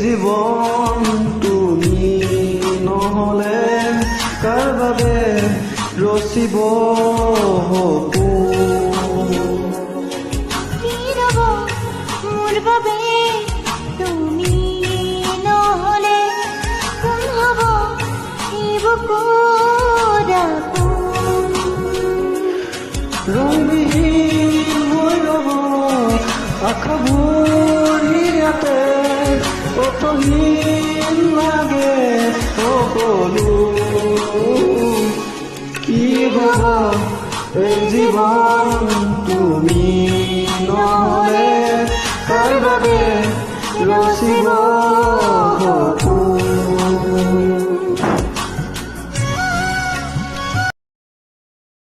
জীৱন তুমি নহ'লে কাৰ বাবে ৰচিব সপোন কি ৰ'ব মোৰ বাবে তুমি নহ'লে কোন হ'ব এই বুকুৰ আপোন ৰঙবিহীন হৈ ৰ'ব আশাবোৰ ইয়াতে অৰ্থহীন লাগে সকলো কি হ'ব এই জীৱন তুমি নহ'লে কাৰ বাবে ৰচিব